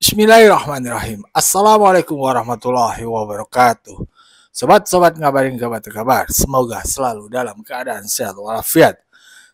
Bismillahirrahmanirrahim. Assalamualaikum warahmatullahi wabarakatuh. Sobat-sobat ngabarin kabar, semoga selalu dalam keadaan sehat walafiat,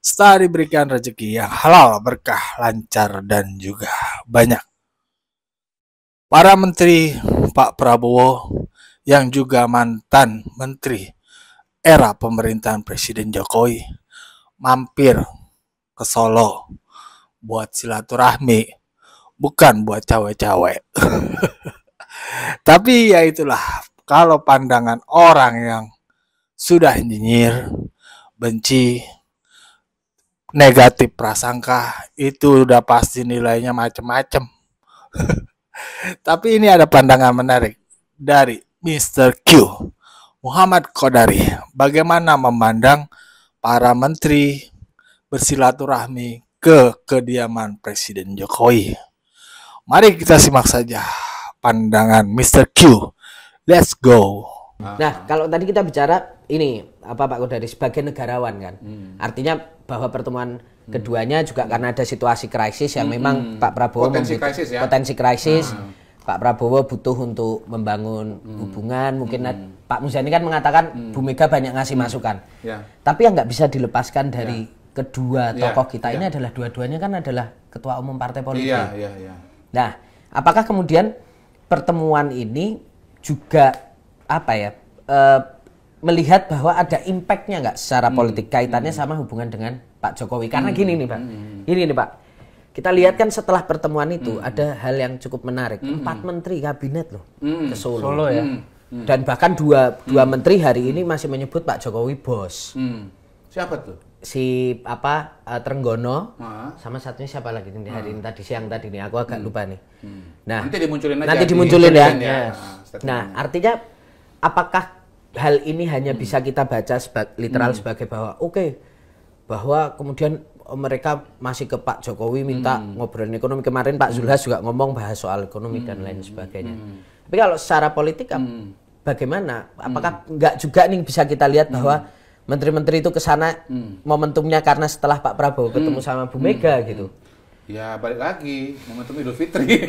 serta diberikan rezeki yang halal, berkah, lancar, dan juga banyak. Para menteri Pak Prabowo yang juga mantan menteri era pemerintahan Presiden Jokowi mampir ke Solo buat silaturahmi, bukan buat cawe-cawe. Tapi ya itulah, kalau pandangan orang yang sudah nyinyir, benci, negatif prasangka, itu udah pasti nilainya macem-macem. Tapi ini ada pandangan menarik dari Mr. Q, Muhammad Qodari. Bagaimana memandang para menteri bersilaturahmi ke kediaman Presiden Jokowi? Mari kita simak saja pandangan Mr. Q. Let's go. Nah, kalau tadi kita bicara ini Pak Qodari sebagai negarawan kan, artinya bahwa pertemuan keduanya juga karena ada situasi krisis yang memang Pak Prabowo potensi krisis. Pak Prabowo butuh untuk membangun hubungan. Mungkin Pak Muzani kan mengatakan Bu Mega banyak ngasih masukan. Tapi yang nggak bisa dilepaskan dari kedua tokoh kita ini adalah dua-duanya kan adalah ketua umum partai politik. Nah, apakah kemudian pertemuan ini juga melihat bahwa ada impact-nya nggak secara politik kaitannya sama hubungan dengan Pak Jokowi? Karena gini nih Pak, kita lihat kan setelah pertemuan itu ada hal yang cukup menarik. 4 menteri kabinet loh ke Solo ya. Dan bahkan dua menteri hari ini masih menyebut Pak Jokowi bos. Siapa tuh? Si Trenggono sama satunya siapa lagi nih hari ini siang tadi nih, aku agak lupa nih. Nah, nanti dimunculin ya. Nah, artinya apakah hal ini hanya bisa kita baca literal sebagai bahwa bahwa kemudian mereka masih ke Pak Jokowi minta ngobrolin ekonomi. Kemarin Pak Zulhas juga bahas soal ekonomi dan lain sebagainya. Tapi kalau secara politik bagaimana? Apakah nggak juga nih bisa kita lihat bahwa menteri-menteri itu kesana momentumnya karena setelah Pak Prabowo ketemu sama Bu Mega gitu? Ya balik lagi momentum Idul Fitri.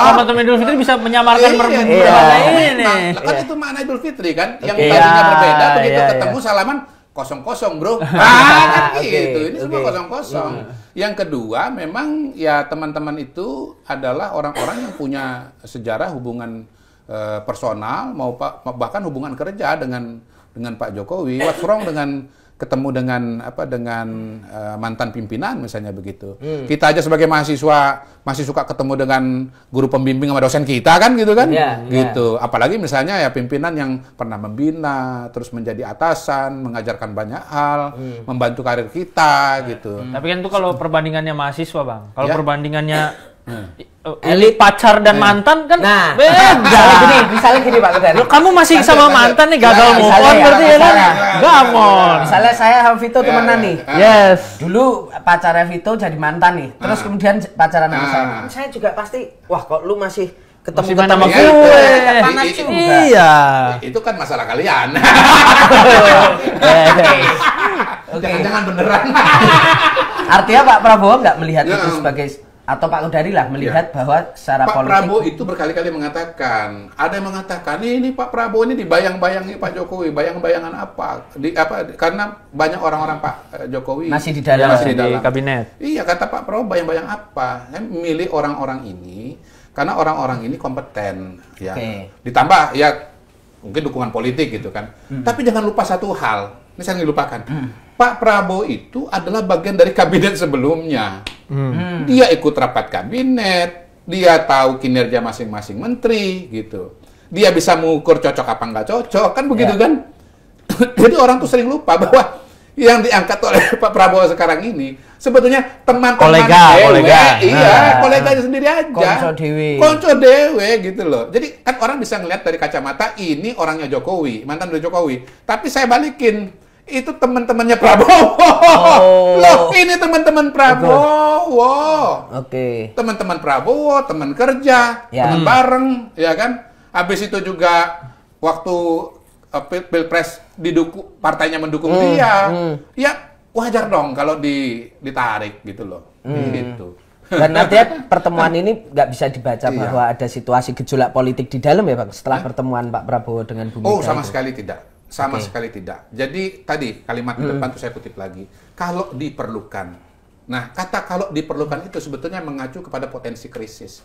Momentum Idul Fitri bisa menyamarkan perbedaan ini. Kan itu makna Idul Fitri kan, yang tadinya berbeda begitu ketemu salaman kosong-kosong bro. Kan gitu. Ini semua kosong-kosong. Yang kedua memang ya teman-teman itu adalah orang-orang yang punya sejarah hubungan personal bahkan hubungan kerja dengan Pak Jokowi. What's wrong dengan ketemu dengan mantan pimpinan misalnya begitu. Kita aja sebagai mahasiswa masih suka ketemu dengan guru pembimbing sama dosen kita kan gitu kan. Gitu. Apalagi misalnya ya pimpinan yang pernah membina, terus menjadi atasan, mengajarkan banyak hal, membantu karir kita gitu. Tapi kan itu kalau perbandingannya mahasiswa, Bang. Kalau perbandingannya elit pacar dan mantan kan beda. Misalnya gini Pak Qodari. Kamu masih sama mantan nih, gagal move on berarti ya kan? Gamon. Misalnya saya sama Vito temenan nih. Yes. Dulu pacarnya Vito jadi mantan nih. Terus kemudian pacaran sama saya. Saya juga pasti, wah kok lu masih ketemu sama gue. Iya. Itu kan masalah kalian. Jangan-jangan beneran. Artinya Pak Prabowo nggak melihat itu sebagai, atau Pak Qodari lah melihat bahwa secara politik. Pak Prabowo itu berkali-kali mengatakan, ada yang mengatakan ini Pak Prabowo ini dibayang-bayangi Pak Jokowi, bayang-bayangan apa? Karena banyak orang-orang Pak Jokowi masih di dalam kabinet. Iya, kata Pak Prabowo bayang-bayang apa? Saya memilih orang-orang ini karena orang-orang ini kompeten, ya. Ditambah ya mungkin dukungan politik gitu kan. Tapi jangan lupa satu hal, ini saya dilupakan. Pak Prabowo itu adalah bagian dari kabinet sebelumnya. Dia ikut rapat kabinet, dia tahu kinerja masing-masing menteri, gitu. Dia bisa mengukur cocok apa nggak cocok, kan begitu kan? Jadi orang tuh sering lupa bahwa yang diangkat oleh Pak Prabowo sekarang ini sebetulnya teman-teman koleganya sendiri aja. Konco dewe gitu loh. Jadi kan orang bisa ngeliat dari kacamata ini orangnya Jokowi, mantan dari Jokowi. Tapi saya balikin, itu teman-temannya Prabowo. Loh, ini teman-teman Prabowo. Teman-teman Prabowo, teman kerja, teman bareng, ya kan? Habis itu juga waktu Pilpres partainya mendukung dia. Ya wajar dong kalau ditarik gitu loh. Gitu. Dan artinya pertemuan ini nggak bisa dibaca bahwa ada situasi gejolak politik di dalam ya Bang, setelah pertemuan Pak Prabowo dengan Bu Mega. Oh, sama sekali tidak. Sama sekali tidak. Jadi tadi kalimat di depan tuh saya kutip lagi. Kalau diperlukan. Nah, kata kalau diperlukan itu sebetulnya mengacu kepada potensi krisis.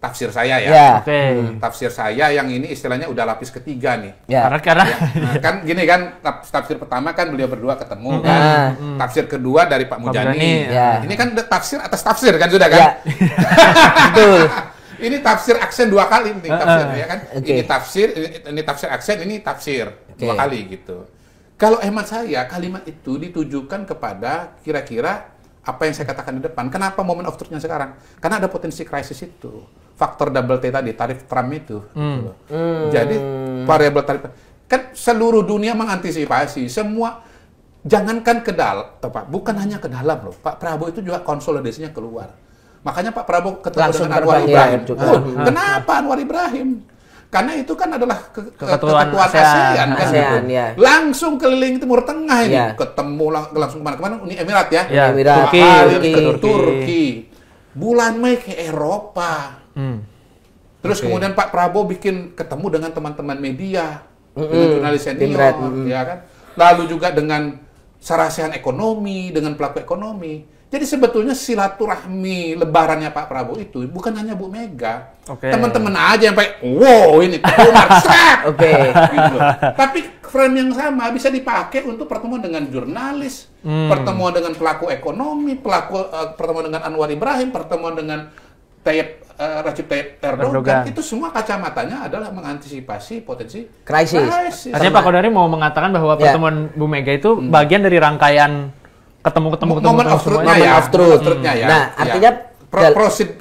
Tafsir saya ya. Tafsir saya yang ini istilahnya udah lapis ketiga nih. Karena nah, kan gini kan, tafsir pertama kan beliau berdua ketemu kan. Tafsir kedua dari Pak Mujani. Ini kan tafsir atas tafsir kan sudah kan? Betul. Ini tafsir aksen dua kali nih tafsir ya kan. Ini tafsir aksen, ini tafsir dua kali gitu. Kalau hemat saya kalimat itu ditujukan kepada kira-kira apa yang saya katakan di depan. Kenapa moment of truth-nya sekarang? Karena ada potensi krisis itu. Faktor double T tadi, tarif Trump itu. Gitu. Jadi variabel tarif kan seluruh dunia mengantisipasi semua. Jangankan ke dalam, bukan hanya ke dalam loh. Pak Prabowo itu juga konsolidasinya keluar. Makanya Pak Prabowo ketemu dengan Anwar Ibrahim. Kenapa Anwar Ibrahim? Karena itu kan adalah keketuaan ASEAN kan gitu. Langsung keliling Timur Tengah ini, ketemu langsung kemana-kemana, Uni Emirat ya. Emirat, Turki. Bulan Mei ke Eropa. Terus kemudian Pak Prabowo bikin ketemu dengan teman-teman media, dengan jurnalis senior, ya kan. Lalu juga dengan sarasehan ekonomi, dengan pelaku ekonomi. Jadi sebetulnya silaturahmi lebarannya Pak Prabowo itu bukan hanya Bu Mega. Teman-teman aja yang pakai, wow ini Umar, gitu. Tapi frame yang sama bisa dipakai untuk pertemuan dengan jurnalis, pertemuan dengan pelaku ekonomi, pertemuan dengan Anwar Ibrahim, pertemuan dengan Recep Tayyip Erdogan. Itu semua kacamatanya adalah mengantisipasi potensi krisis. Artinya Pak Kodari mau mengatakan bahwa pertemuan Bu Mega itu bagian dari rangkaian ketemu moment of truth-nya ya. Nah, artinya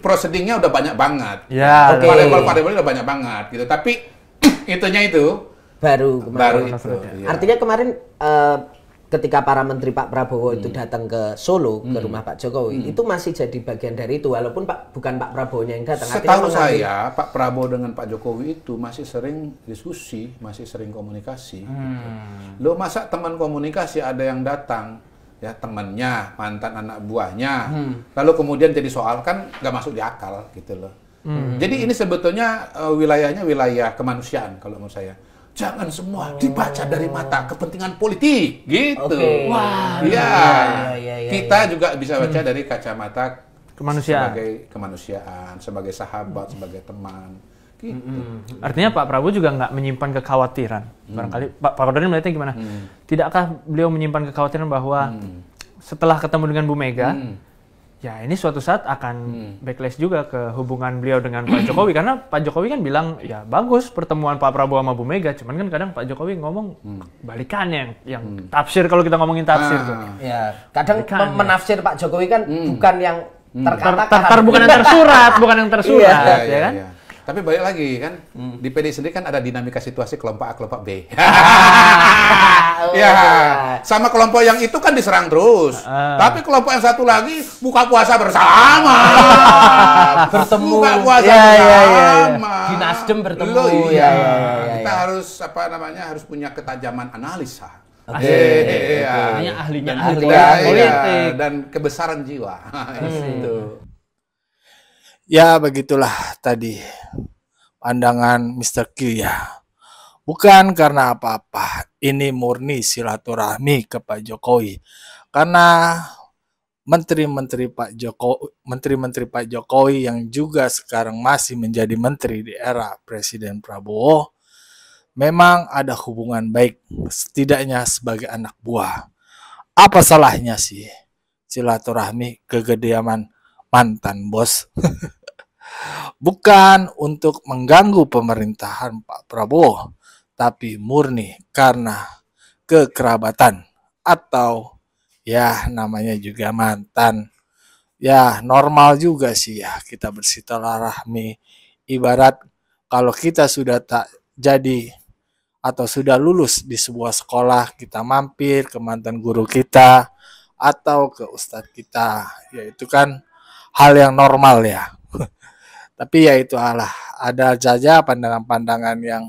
proceedingnya udah banyak banget. Variabel-variabelnya udah banyak banget gitu. Tapi itunya itu baru itu. Artinya kemarin ketika para menteri Pak Prabowo itu datang ke Solo ke rumah Pak Jokowi, itu masih jadi bagian dari itu walaupun bukan Pak Prabowo-nya yang datang. Setahu saya Pak Prabowo dengan Pak Jokowi itu masih sering diskusi, masih sering komunikasi. Loh, masa teman komunikasi ada yang datang ya temannya, mantan anak buahnya, lalu kemudian jadi soal kan nggak masuk di akal gitu loh. Jadi ini sebetulnya wilayahnya wilayah kemanusiaan kalau menurut saya. Jangan semua dibaca dari mata kepentingan politik gitu. Wah, kita juga bisa baca dari kacamata kemanusiaan, sebagai kemanusiaan, sebagai sahabat, sebagai teman. Gitu. Artinya Pak Prabowo juga nggak menyimpan kekhawatiran. Barangkali Pak Kodari melihatnya gimana? Tidakkah beliau menyimpan kekhawatiran bahwa setelah ketemu dengan Bu Mega, ya ini suatu saat akan backlash juga ke hubungan beliau dengan Pak Jokowi? Karena Pak Jokowi kan bilang, ya bagus pertemuan Pak Prabowo sama Bu Mega, cuman kan kadang Pak Jokowi ngomong balikannya yang tafsir, kalau kita ngomongin tafsir tuh. Ya, kadang menafsir Pak Jokowi kan bukan yang terkata-kata, bukan yang tersurat, ya kan? Tapi balik lagi kan, di PD sendiri kan ada dinamika situasi kelompok A, kelompok B. Sama kelompok yang itu kan diserang terus. Tapi kelompok yang satu lagi buka puasa bersama. Bertemu. Buka puasa bersama. Di Nasdem bertemu. Kita harus harus punya ketajaman analisa. Ahlinya politik dan kebesaran jiwa. Itu. Ya begitulah tadi pandangan Mr. Q ya. Bukan karena apa-apa, ini murni silaturahmi ke Pak Jokowi. Karena menteri-menteri Pak Jokowi yang juga sekarang masih menjadi menteri di era Presiden Prabowo memang ada hubungan baik, setidaknya sebagai anak buah. Apa salahnya sih silaturahmi ke kediaman mantan bos? Bukan untuk mengganggu pemerintahan Pak Prabowo, tapi murni karena kekerabatan atau ya namanya juga mantan. Ya normal juga sih ya kita bersilaturahmi. Ibarat kalau kita sudah tak jadi atau sudah lulus di sebuah sekolah, kita mampir ke mantan guru kita atau ke ustadz kita. Ya itu kan hal yang normal ya. Tapi ya itu ada saja pandangan-pandangan yang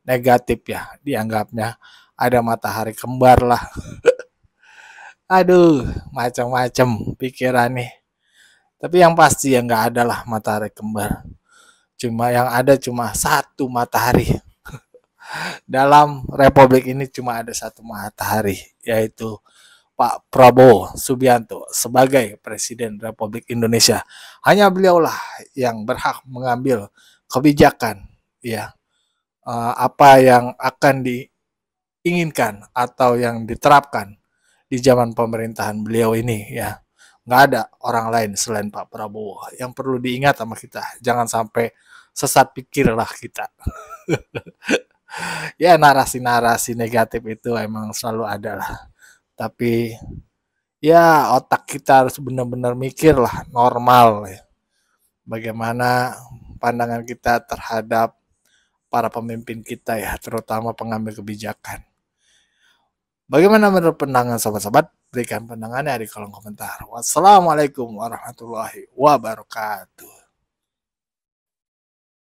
negatif ya, dianggapnya ada matahari kembar lah. Aduh, macam-macam pikiran nih. Tapi yang pasti ya nggak ada lah matahari kembar. Cuma yang ada cuma satu matahari. Dalam republik ini cuma ada satu matahari, yaitu Pak Prabowo Subianto sebagai Presiden Republik Indonesia. Hanya beliaulah yang berhak mengambil kebijakan, ya, apa yang akan diinginkan atau yang diterapkan di zaman pemerintahan beliau ini, ya. Nggak ada orang lain selain Pak Prabowo. Yang perlu diingat sama kita, jangan sampai sesat pikirlah kita. Ya, narasi-narasi negatif itu emang selalu ada lah. Tapi ya otak kita harus benar-benar mikir lah, normal ya. Bagaimana pandangan kita terhadap para pemimpin kita ya, terutama pengambil kebijakan. Bagaimana menurut pandangan sobat-sobat? Berikan pandangannya di kolom komentar. Wassalamualaikum warahmatullahi wabarakatuh.